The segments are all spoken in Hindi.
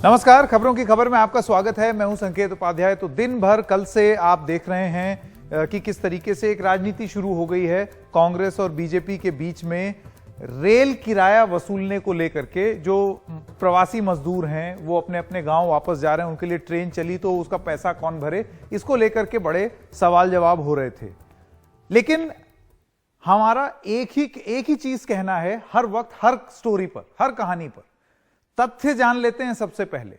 नमस्कार, खबरों की खबर में आपका स्वागत है। मैं हूं संकेत उपाध्याय। तो दिन भर कल से आप देख रहे हैं कि किस तरीके से एक राजनीति शुरू हो गई है कांग्रेस और बीजेपी के बीच में रेल किराया वसूलने को लेकर के। जो प्रवासी मजदूर हैं वो अपने अपने गांव वापस जा रहे हैं, उनके लिए ट्रेन चली तो उसका पैसा कौन भरे, इसको लेकर के बड़े सवाल जवाब हो रहे थे। लेकिन हमारा एक ही चीज कहना है हर वक्त, हर स्टोरी पर, हर कहानी पर। तथ्य जान लेते हैं सबसे पहले।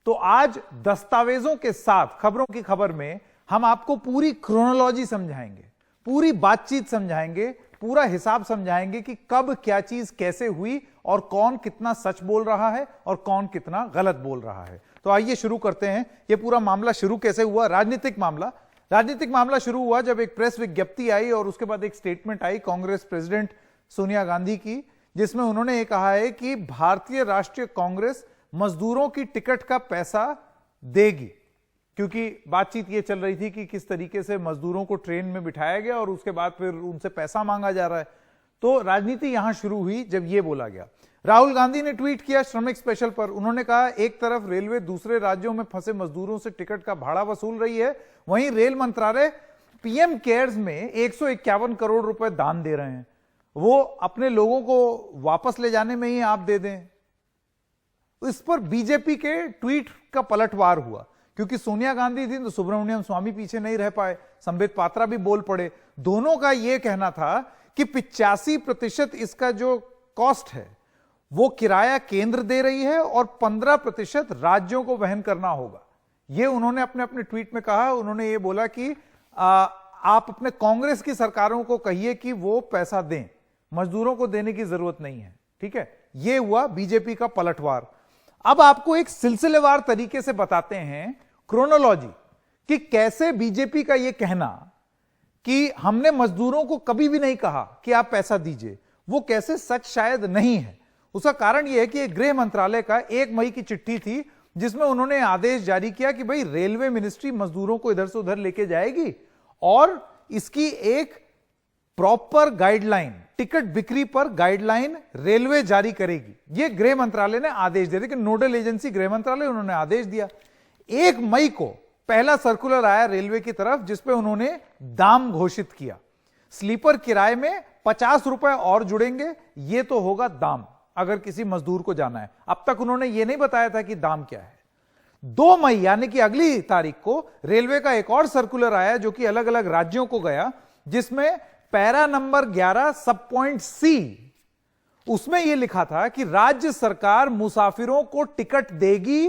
तो आज दस्तावेजों के साथ खबरों की खबर में हम आपको पूरी क्रोनोलॉजी समझाएंगे, पूरी बातचीत समझाएंगे, पूरा हिसाब समझाएंगे कि कब क्या चीज कैसे हुई और कौन कितना सच बोल रहा है और कौन कितना गलत बोल रहा है। तो आइए शुरू करते हैं। यह पूरा मामला शुरू कैसे हुआ? राजनीतिक मामला शुरू हुआ जब एक प्रेस विज्ञप्ति आई और उसके बाद एक स्टेटमेंट आई कांग्रेस प्रेसिडेंट सोनिया गांधी की, जिसमें उन्होंने ये कहा है कि भारतीय राष्ट्रीय कांग्रेस मजदूरों की टिकट का पैसा देगी। क्योंकि बातचीत ये चल रही थी कि किस तरीके से मजदूरों को ट्रेन में बिठाया गया और उसके बाद फिर उनसे पैसा मांगा जा रहा है। तो राजनीति यहां शुरू हुई जब ये बोला गया। राहुल गांधी ने ट्वीट किया श्रमिक स्पेशल पर। उन्होंने कहा, एक तरफ रेलवे दूसरे राज्यों में फंसे मजदूरों से टिकट का भाड़ा वसूल रही है, वहीं रेल मंत्रालय पीएम केयर्स में 151 करोड़ रुपए दान दे रहे हैं। वो अपने लोगों को वापस ले जाने में ही आप दे दें। इस पर बीजेपी के ट्वीट का पलटवार हुआ। क्योंकि सोनिया गांधी थी तो सुब्रमण्यम स्वामी पीछे नहीं रह पाए, संबित पात्रा भी बोल पड़े। दोनों का यह कहना था कि 85% इसका जो कॉस्ट है वो किराया केंद्र दे रही है और 15% राज्यों को वहन करना होगा। यह उन्होंने अपने अपने ट्वीट में कहा। उन्होंने ये बोला कि आप अपने कांग्रेस की सरकारों को कहिए कि वो पैसा दें, मजदूरों को देने की जरूरत नहीं है। ठीक है, यह हुआ बीजेपी का पलटवार। अब आपको एक सिलसिलेवार तरीके से बताते हैं क्रोनोलॉजी कि कैसे बीजेपी का यह कहना कि हमने मजदूरों को कभी भी नहीं कहा कि आप पैसा दीजिए, वो कैसे सच शायद नहीं है। उसका कारण यह है कि गृह मंत्रालय का 1 मई की चिट्ठी थी जिसमें उन्होंने आदेश जारी किया कि भाई रेलवे मिनिस्ट्री मजदूरों को इधर से उधर लेके जाएगी और इसकी एक प्रॉपर गाइडलाइन, टिकट बिक्री पर गाइडलाइन रेलवे जारी करेगी। यह गृह मंत्रालय ने आदेश दिया। लेकिन नोडल एजेंसी गृह मंत्रालय, उन्होंने आदेश दिया। 1 मई को पहला सर्कुलर आया रेलवे की तरफ जिसपे उन्होंने दाम घोषित किया। स्लीपर किराए में 50 रुपए और जुड़ेंगे, यह तो होगा दाम अगर किसी मजदूर को जाना है। अब तक उन्होंने यह नहीं बताया था कि दाम क्या है। 2 मई यानी कि अगली तारीख को रेलवे का एक और सर्कुलर आया जो कि अलग अलग राज्यों को गया, जिसमें पैरा नंबर 11 सब पॉइंट सी, उसमें यह लिखा था कि राज्य सरकार मुसाफिरों को टिकट देगी,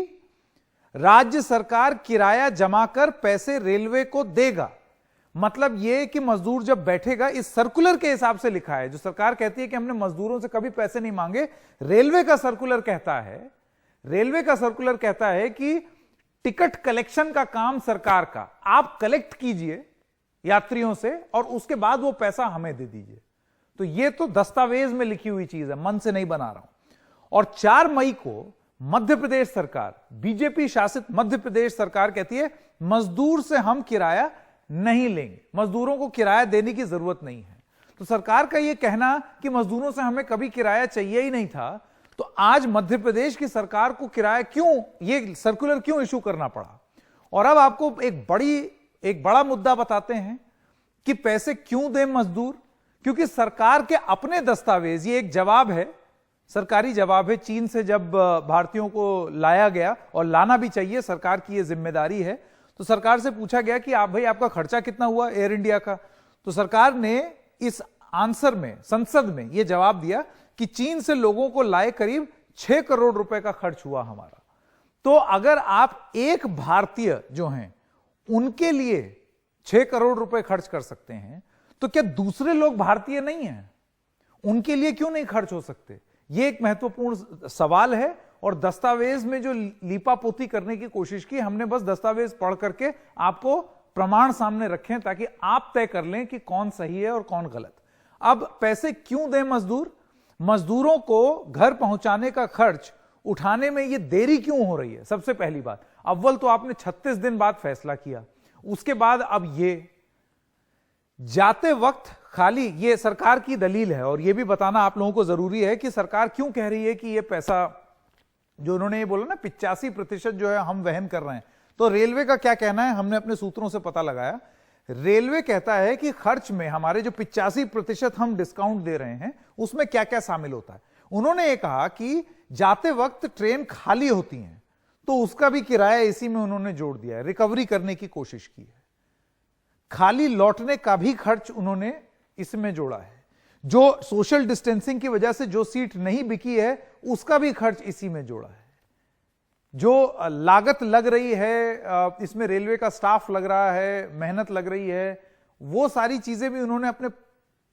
राज्य सरकार किराया जमा कर पैसे रेलवे को देगा। मतलब यह कि मजदूर जब बैठेगा, इस सर्कुलर के हिसाब से लिखा है। जो सरकार कहती है कि हमने मजदूरों से कभी पैसे नहीं मांगे, रेलवे का सर्कुलर कहता है कि टिकट कलेक्शन का काम सरकार का, आप कलेक्ट कीजिए यात्रियों से और उसके बाद वो पैसा हमें दे दीजिए। तो ये तो दस्तावेज में लिखी हुई चीज है, मन से नहीं बना रहा हूं। और 4 मई को मध्य प्रदेश सरकार, बीजेपी शासित मध्य प्रदेश सरकार कहती है मजदूर से हम किराया नहीं लेंगे, मजदूरों को किराया देने की जरूरत नहीं है। तो सरकार का यह कहना कि मजदूरों से हमें कभी किराया चाहिए ही नहीं था, तो आज मध्य प्रदेश की सरकार को किराया क्यों, यह सर्कुलर क्यों इशू करना पड़ा? और अब आपको एक बड़ा मुद्दा बताते हैं कि पैसे क्यों दें मजदूर। क्योंकि सरकार के अपने दस्तावेज, ये एक जवाब है, सरकारी जवाब है। चीन से जब भारतीयों को लाया गया, और लाना भी चाहिए, सरकार की यह जिम्मेदारी है, तो सरकार से पूछा गया कि आप भाई आपका खर्चा कितना हुआ एयर इंडिया का। तो सरकार ने इस आंसर में, संसद में यह जवाब दिया कि चीन से लोगों को लाए करीब 6 करोड़ रुपए का खर्च हुआ हमारा। तो अगर आप एक भारतीय जो हैं उनके लिए 6 करोड़ रुपए खर्च कर सकते हैं, तो क्या दूसरे लोग भारतीय नहीं हैं? उनके लिए क्यों नहीं खर्च हो सकते? यह एक महत्वपूर्ण सवाल है। और दस्तावेज में जो लीपापोती करने की कोशिश की, हमने बस दस्तावेज पढ़ करके आपको प्रमाण सामने रखें ताकि आप तय कर लें कि कौन सही है और कौन गलत। अब पैसे क्यों दें मजदूर? मजदूरों को घर पहुंचाने का खर्च उठाने में यह देरी क्यों हो रही है? सबसे पहली बात, अव्वल तो आपने 36 दिन बाद फैसला किया, उसके बाद अब ये जाते वक्त खाली, ये सरकार की दलील है और यह भी बताना आप लोगों को जरूरी है कि सरकार क्यों कह रही है कि यह पैसा जो उन्होंने ये बोला ना 85% जो है हम वहन कर रहे हैं, तो रेलवे का क्या कहना है, हमने अपने सूत्रों से पता लगाया। रेलवे कहता है कि खर्च में हमारे जो 85% हम डिस्काउंट दे रहे हैं उसमें क्या क्या शामिल होता है। उन्होंने ये कहा कि जाते वक्त ट्रेन खाली होती हैं तो उसका भी किराया इसी में उन्होंने जोड़ दिया है, रिकवरी करने की कोशिश की है। खाली लौटने का भी खर्च उन्होंने इसमें जोड़ा है। जो सोशल डिस्टेंसिंग की वजह से जो सीट नहीं बिकी है उसका भी खर्च इसी में जोड़ा है। जो लागत लग रही है, इसमें रेलवे का स्टाफ लग रहा है, मेहनत लग रही है, वो सारी चीजें भी उन्होंने अपने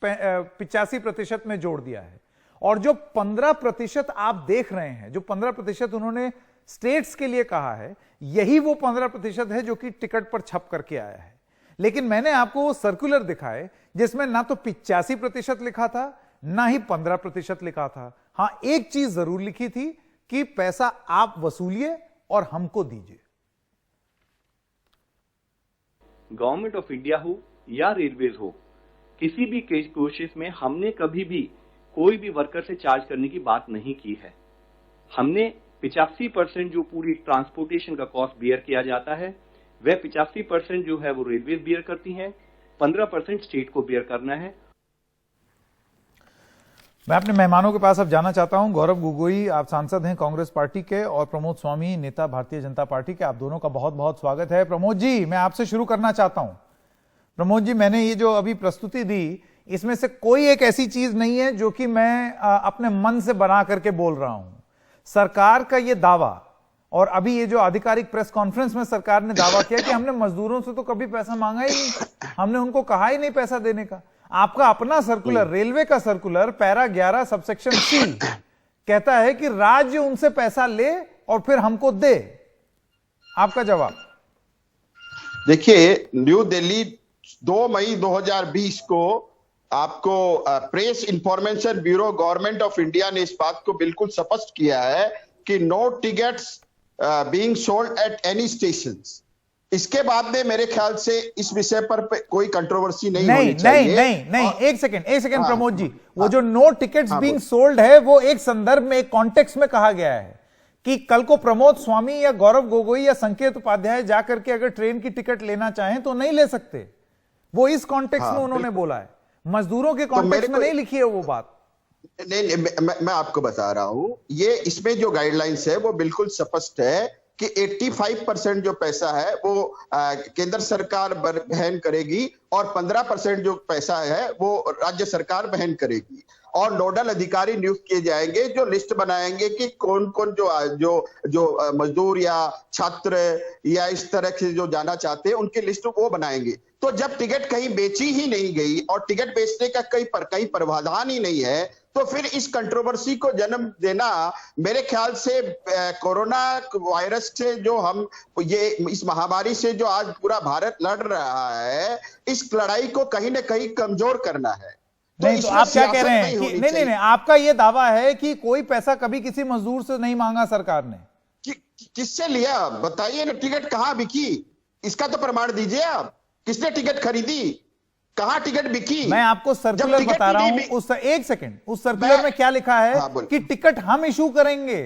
85% में जोड़ दिया है। और जो 15% आप देख रहे हैं, जो 15% उन्होंने स्टेट्स के लिए कहा है, यही वो 15% है जो कि टिकट पर छप करके आया है। लेकिन मैंने आपको वो सर्कुलर दिखाए जिसमें ना तो 85% लिखा था, ना ही 15% लिखा था। हां, एक चीज जरूर लिखी थी कि पैसा आप वसूलिए और हमको दीजिए। गवर्नमेंट ऑफ इंडिया हो या रेलवेज हो, किसी भी कोशिश में हमने कभी भी कोई भी वर्कर से चार्ज करने की बात नहीं की है। हमने 85% जो पूरी ट्रांसपोर्टेशन का कॉस्ट बियर किया जाता है, वह 85% जो है वो रेलवेज बियर करती हैं, 15% स्टेट को बियर करना है। मैं अपने मेहमानों के पास अब जाना चाहता हूं। गौरव गोगोई, आप सांसद हैं कांग्रेस पार्टी के, और प्रमोद स्वामी, नेता भारतीय जनता पार्टी के। आप दोनों का बहुत बहुत स्वागत है। प्रमोद जी, मैं आपसे शुरू करना चाहता हूं। प्रमोद जी, मैंने ये जो अभी प्रस्तुति दी, इसमें से कोई एक ऐसी चीज नहीं है जो कि मैं अपने मन से बना करके बोल रहा हूं। सरकार का ये दावा, और अभी ये जो आधिकारिक प्रेस कॉन्फ्रेंस में सरकार ने दावा किया कि हमने मजदूरों से तो कभी पैसा मांगा ही नहीं, हमने उनको कहा ही नहीं पैसा देने का। आपका अपना सर्कुलर, रेलवे का सर्कुलर, पैरा 11 सबसेक्शन सी कहता है कि राज्य उनसे पैसा ले और फिर हमको दे। आपका जवाब? देखिए, न्यू दिल्ली 2 मई 2020 को आपको press information bureau government of India ने इस बात को बिल्कुल स्पष्ट किया है कि no tickets being sold at any stations. इसके बाद में मेरे ख्याल से इस विषय पर कोई कंट्रोवर्सी नहीं होनी चाहिए। नहीं, एक सेकंड प्रमोद जी, वो जो नो टिकट्स बीइंग सोल्ड है, वो एक संदर्भ में, एक कॉन्टेक्स्ट में कहा गया है कि कल को प्रमोद स्वामी या गौरव गोगोई या संकेत उपाध्याय जाकर के अगर ट्रेन की टिकट लेना चाहें तो नहीं ले सकते। वो इस कॉन्टेक्स्ट में उन्होंने बोला है, मजदूरों के कॉन्टेक्स्ट में नहीं लिखी है वो बात। नहीं, मैं आपको बता रहा हूं, ये इसमें जो गाइडलाइंस है वो बिल्कुल स्पष्ट है कि 85% जो पैसा है वो केंद्र सरकार वहन करेगी और 15% जो पैसा है वो राज्य सरकार वहन करेगी। और नोडल अधिकारी नियुक्त किए जाएंगे जो लिस्ट बनाएंगे कि कौन कौन जो मजदूर या छात्र या इस तरह से जो जाना चाहते हैं उनकी लिस्ट वो बनाएंगे। तो जब टिकट कहीं बेची ही नहीं गई और टिकट बेचने का कहीं प्रावधान ही नहीं है, तो फिर इस कंट्रोवर्सी को जन्म देना, मेरे ख्याल से कोरोना वायरस से जो हम इस महामारी से जो आज पूरा भारत लड़ रहा है, इस लड़ाई को कहीं ना कहीं कमजोर करना है। नहीं, तो आप क्या कह रहे हैं कि नहीं, आपका यह दावा है कि कोई पैसा कभी किसी मजदूर से नहीं मांगा सरकार ने? किससे लिया बताइए ना, टिकट कहां बिकी, इसका तो प्रमाण दीजिए आप। किसने टिकट खरीदी, कहां टिकट बिकी? मैं आपको सर्कुलर बता रहा हूं। एक सेकंड, उस सर्कुलर में क्या लिखा है? कि टिकट हम इशू करेंगे,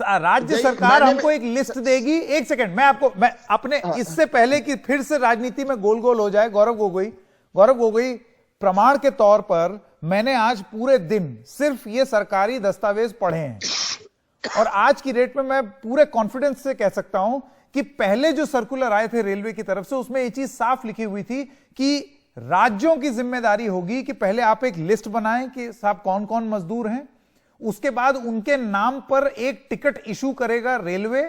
राज्य सरकार हमको एक लिस्ट देगी। एक सेकंड, मैं अपने इससे पहले कि फिर से राजनीति में गोल गोल हो जाए, गौरव गोगोई, प्रमाण के तौर पर मैंने आज पूरे दिन सिर्फ ये सरकारी दस्तावेज पढ़े हैं, और आज की डेट में मैं पूरे कॉन्फिडेंस से कह सकता हूं कि पहले जो सर्कुलर आए थे रेलवे की तरफ से, उसमें ये चीज साफ लिखी हुई थी कि राज्यों की जिम्मेदारी होगी कि पहले आप एक लिस्ट बनाएं कि साहब कौन कौन मजदूर हैं, उसके बाद उनके नाम पर एक टिकट इशू करेगा रेलवे,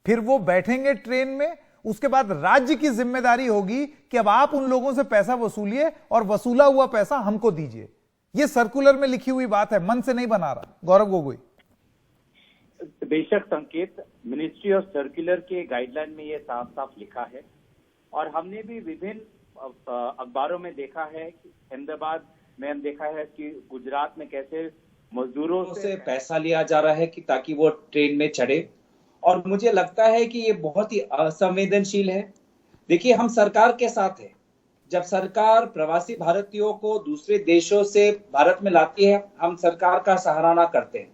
फिर वो बैठेंगे ट्रेन में, उसके बाद राज्य की जिम्मेदारी होगी कि अब आप उन लोगों से पैसा वसूलिए और वसूला हुआ पैसा हमको दीजिए। यह सर्कुलर में लिखी हुई बात है, मन से नहीं बना रहा। गौरव गोगोई? बेशक संकेत, मिनिस्ट्री ऑफ सर्कुलर के गाइडलाइन में ये साफ साफ लिखा है, और हमने भी विभिन्न अखबारों में देखा है कि अहमदाबाद में हम देखा है कि गुजरात में कैसे मजदूरों से पैसा लिया जा रहा है कि ताकि वो ट्रेन में चढ़े, और मुझे लगता है कि ये बहुत ही असंवेदनशील है। देखिए, हम सरकार के साथ है। जब सरकार प्रवासी भारतीयों को दूसरे देशों से भारत में लाती है, हम सरकार का सराहना करते हैं।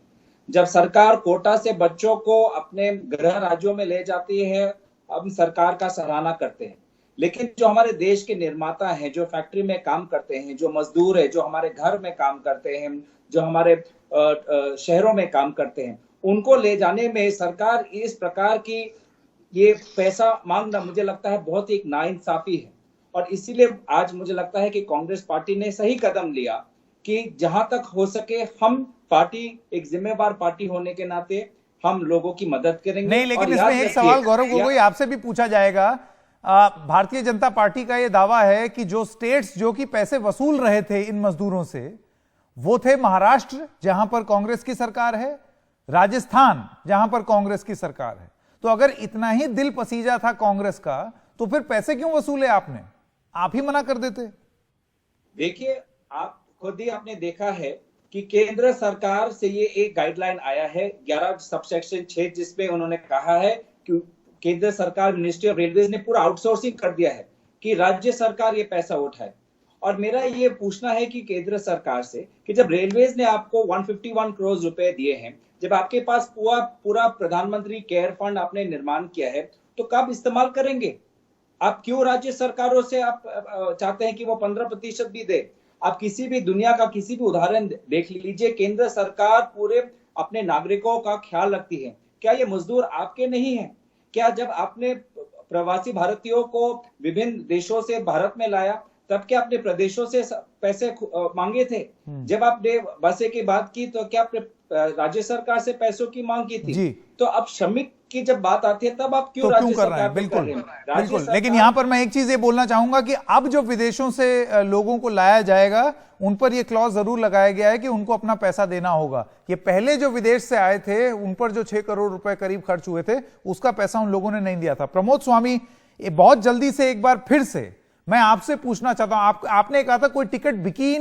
जब सरकार कोटा से बच्चों को अपने गृह राज्यों में ले जाती है, हम सरकार का सराहना करते हैं। लेकिन जो हमारे देश के निर्माता हैं, जो फैक्ट्री में काम करते हैं, जो मजदूर है, जो हमारे घर में काम करते हैं, जो हमारे शहरों में काम करते हैं, उनको ले जाने में सरकार इस प्रकार की ये पैसा मांगना मुझे लगता है बहुत ही एक नाइंसाफी है। और इसीलिए आज मुझे लगता है कि कांग्रेस पार्टी ने सही कदम लिया कि जहां तक हो सके हम पार्टी, एक जिम्मेवार पार्टी होने के नाते हम लोगों की मदद करेंगे। नहीं, लेकिन इसमें एक सवाल गौरव गोगोई आपसे भी पूछा जाएगा। भारतीय जनता पार्टी का यह दावा है कि जो स्टेट्स जो कि पैसे वसूल रहे थे इन मजदूरों से, वो थे महाराष्ट्र जहां पर कांग्रेस की सरकार है, राजस्थान जहां पर कांग्रेस की सरकार है। तो अगर इतना ही दिल पसीजा था कांग्रेस का, तो फिर पैसे क्यों वसूले आपने? आप ही मना कर देते। देखिए, आप खुद ही आपने देखा है कि केंद्र सरकार से ये एक गाइडलाइन आया है 11 सबसेक्शन 6, जिसमें उन्होंने कहा है कि केंद्र सरकार, मिनिस्ट्री ऑफ रेलवेज ने पूरा आउटसोर्सिंग कर दिया है कि राज्य सरकार ये पैसा उठाए। और मेरा ये पूछना है कि केंद्र सरकार से कि जब रेलवेज ने आपको 151 करोड़ रुपए दिए हैं, जब आपके पास पूरा प्रधानमंत्री केयर फंड आपने निर्माण किया है, तो कब इस्तेमाल करेंगे? आप क्यों राज्य सरकारों से आप चाहते हैं कि वो 15% भी दे? आप किसी भी दुनिया का किसी भी उदाहरण देख लीजिए, केंद्र सरकार पूरे अपने नागरिकों का ख्याल रखती है। क्या ये मजदूर आपके नहीं है? क्या जब आपने प्रवासी भारतीयों को विभिन्न देशों से भारत में लाया, तब क्या अपने प्रदेशों से पैसे मांगे थे? जब आपने बसे की बात की, तो क्या आपने राज्य सरकार से पैसों की मांग की थी? तो अब श्रमिक की जब बात आती है, तब आप क्यों राज्य कर रहे हैं? बिल्कुल बिल्कुल। लेकिन यहां पर मैं एक चीज ये बोलना चाहूंगा कि अब जो विदेशों से लोगों को लाया जाएगा, उन पर यह क्लॉज जरूर लगाया गया है कि उनको अपना पैसा देना होगा। ये पहले जो विदेश से आए थे, उन पर जो 6 करोड़ रुपए करीब खर्च हुए थे, उसका पैसा उन लोगों ने नहीं दिया था। प्रमोद स्वामी, बहुत जल्दी से एक बार फिर से मैं आपसे पूछना चाहता हूं, आपने कहा था कोई टिकट बिकी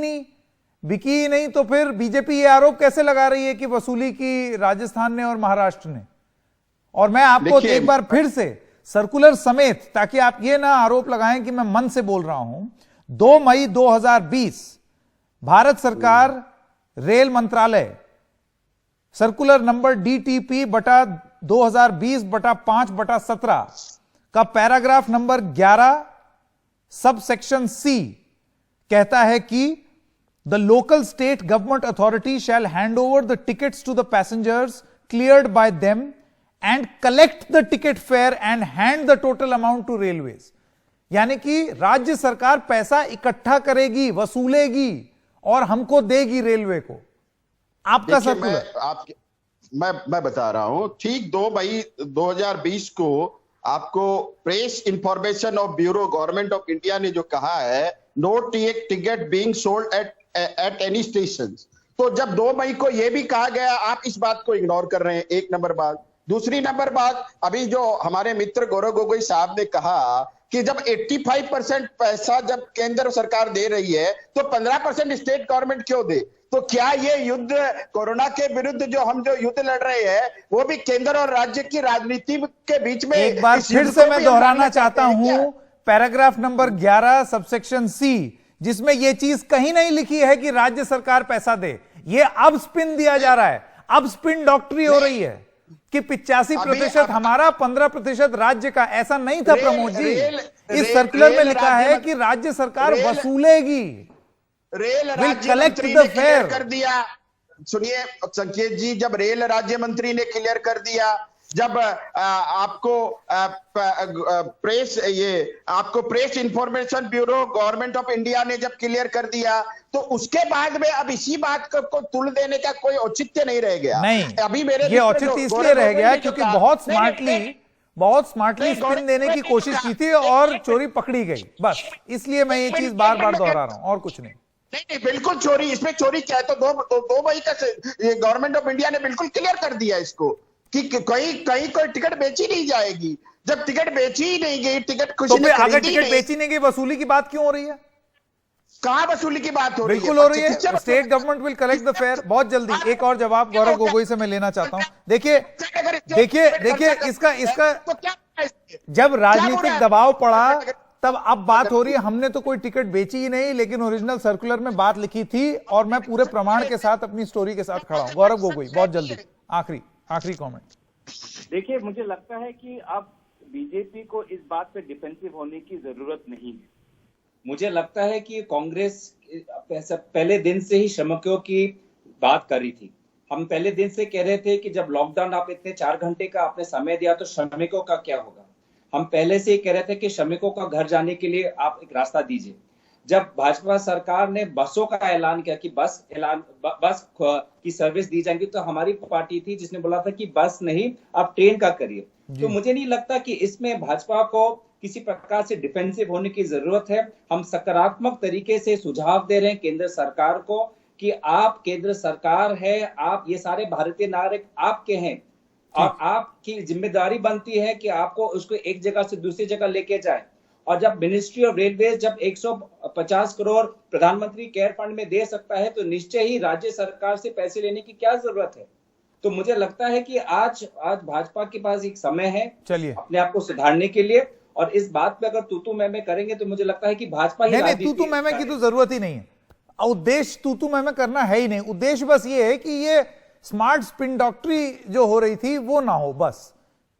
ही नहीं, तो फिर बीजेपी ये आरोप कैसे लगा रही है कि वसूली की राजस्थान ने और महाराष्ट्र ने? और मैं आपको एक बार फिर से सर्कुलर समेत, ताकि आप ये ना आरोप लगाएं कि मैं मन से बोल रहा हूं, 2 मई 2020 भारत सरकार रेल मंत्रालय सर्कुलर नंबर DTP बटा 2020/5/17 का paragraph number 11 sub section C कहता है कि the local state government authority shall hand over the tickets to the passengers cleared by them and collect the ticket fare and hand the total amount to railways. यानी कि राज्य सरकार पैसा इकट्ठा करेगी, वसूलेगी और हमको देगी रेलवे को। आपका सर्कुलर मैं बता रहा हूं, ठीक 2 मई 2020 को आपको press information of bureau government of India ने जो कहा है, no ticket being sold at any station. तो जब 2 मई को यह भी कहा गया, आप इस बात को इग्नोर कर रहे हैं। एक नंबर बात। दूसरी नंबर बात, अभी जो हमारे मित्र गौरव गोगोई साहब ने कहा कि जब 85% पैसा जब केंद्र सरकार दे रही है, तो 15% स्टेट गवर्नमेंट क्यों दे? तो क्या ये युद्ध कोरोना के विरुद्ध जो युद्ध लड़ रहे हैं, वो भी केंद्र और राज्य की राजनीति के बीच में? एक बार फिर से मैं दोहराना चाहता हूं, पैराग्राफ नंबर 11 सबसेक्शन C, जिसमें यह चीज कहीं नहीं लिखी है कि राज्य सरकार पैसा दे। ये अब स्पिन दिया जा रहा है, अब स्पिन डॉक्टरी हो रही है कि 85% हमारा, 15% राज्य का। ऐसा नहीं था प्रमोद जी। इस सर्कुलर में लिखा है कि राज्य सरकार वसूलेगी, रेल राज्य मंत्री ने क्लियर कर दिया। सुनिए संकेत जी, जब रेल राज्य मंत्री ने क्लियर कर दिया, जब आपको press information bureau government of India ने जब क्लियर कर दिया, तो उसके बाद में अब इसी बात को तुल देने का कोई औचित्य नहीं रह गया। नहीं, अभी मेरे ये औचित्य इसलिए रह गया क्योंकि बहुत स्मार्टली स्पिन देने की कोशिश की थी और चोरी पकड़ी गई। बस इसलिए मैं ये चीज बार बार दोहरा रहा हूं, और कुछ नहीं। नहीं, बिल्कुल चोरी, इसमें चोरी क्या है? तो 2 मई तक गवर्नमेंट ऑफ इंडिया ने बिल्कुल क्लियर कर दिया इसको कि कहीं कोई टिकट बेची नहीं जाएगी। जब टिकट बेची ही नहीं गई, टिकट कुछ तो फिर अगर टिकट बेची नहीं गई, वसूली की बात क्यों हो रही है? कहां वसूली की बात हो रही है? बिल्कुल हो रही है। State government will collect the fair. बहुत जल्दी एक और जवाब गौरव गोगोई से मैं लेना चाहता हूं। देखिए इसका जब राजनीतिक दबाव पड़ा, तब अब बात हो रही है हमने तो कोई टिकट बेची ही नहीं, लेकिन ओरिजिनल सर्कुलर में बात लिखी थी, और मैं पूरे प्रमाण के साथ अपनी स्टोरी के साथ खड़ा हूं। गौरव गोगोई बहुत जल्दी। आखिरी कमेंट। देखिए, मुझे लगता है कि अब बीजेपी को इस बात पे डिफेंसिव होने की जरूरत नहीं है। मुझे लगता है कि कांग्रेस पहले दिन से ही श्रमिकों की बात कर रही थी। हम पहले दिन से कह रहे थे कि जब लॉकडाउन आप इतने 4 घंटे का आपने समय दिया तो श्रमिकों का क्या होगा। हम पहले से ही कह रहे थे कि श्रमिकों का घर जाने के लिए आप एक रास्ता दीजिए। जब भाजपा सरकार ने बसों का ऐलान किया कि बस की सर्विस दी जाएगी, तो हमारी पार्टी थी जिसने बोला था कि बस नहीं, आप ट्रेन का करिए। तो मुझे नहीं लगता कि इसमें भाजपा को किसी प्रकार से डिफेंसिव होने की जरूरत है। हम सकारात्मक तरीके से सुझाव दे रहे हैं केंद्र सरकार को कि आप केंद्र सरकार है, आप ये सारे भारतीय नागरिक आपके हैं और आपकी जिम्मेदारी बनती है कि आपको उसको एक जगह से दूसरी जगह लेके जाए। और जब मिनिस्ट्री ऑफ रेलवे जब 150 करोड़ प्रधानमंत्री केयर फंड में दे सकता है, तो निश्चय ही राज्य सरकार से पैसे लेने की क्या जरूरत है। तो मुझे लगता है कि आज भाजपा के पास एक समय है चलिए अपने आप को सुधारने के लिए, और इस बात पे अगर तूतू मैमे करेंगे तो मुझे लगता है कि भाजपा ही नहीं, तूतू मैमे की तो जरूरत ही नहीं है। उद्देश्य तूतू मैमे करना है ही नहीं। उद्देश्य बस ये है कि ये स्मार्ट स्पिन डॉक्टरी जो हो रही थी वो ना हो। बस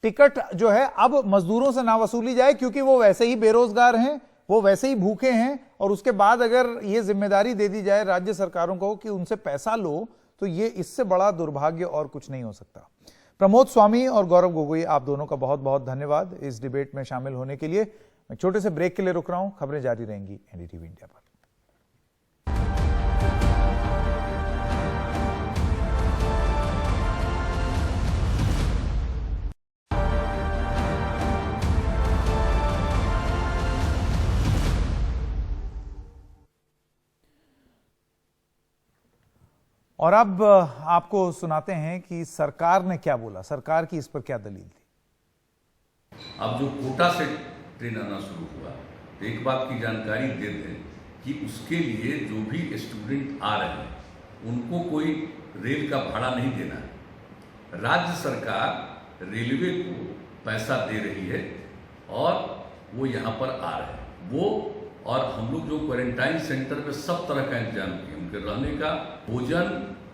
टिकट जो है अब मजदूरों से ना वसूली जाए, क्योंकि वो वैसे ही बेरोजगार हैं, वो वैसे ही भूखे हैं, और उसके बाद अगर ये जिम्मेदारी दे दी जाए राज्य सरकारों को कि उनसे पैसा लो, तो ये इससे बड़ा दुर्भाग्य और कुछ नहीं हो सकता। प्रमोद स्वामी और गौरव गोगोई, आप दोनों का बहुत बहुत धन्यवाद इस डिबेट में शामिल होने के लिए। मैं छोटे से ब्रेक के लिए रुक रहा हूं, खबरें जारी रहेंगी एनडीटीवी इंडिया पर। और अब आपको सुनाते हैं कि सरकार ने क्या बोला, सरकार की इस पर क्या दलील थी। अब जो कोटा से ट्रेन आना शुरू हुआ, तो एक बात की जानकारी दे दें कि उसके लिए जो भी स्टूडेंट आ रहे हैं उनको कोई रेल का भाड़ा नहीं देना है। राज्य सरकार रेलवे को पैसा दे रही है और वो यहाँ पर आ रहे हैं। वो और हम लोग जो क्वारंटाइन सेंटर में सब तरह का इंतजाम किए, उनके रहने का, भोजन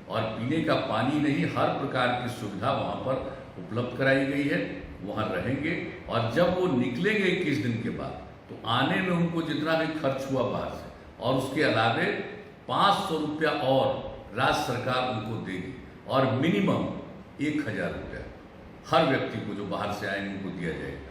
और पीने का पानी नहीं, हर प्रकार की सुविधा वहाँ पर उपलब्ध कराई गई है। वहाँ रहेंगे और जब वो निकलेंगे 21 दिन के बाद, तो आने में उनको जितना भी खर्च हुआ बाहर से, और उसके अलावे 500 रुपया और राज्य सरकार उनको देगी, और मिनिमम 1000 रुपया हर व्यक्ति को जो बाहर से आए उनको दिया जाएगा।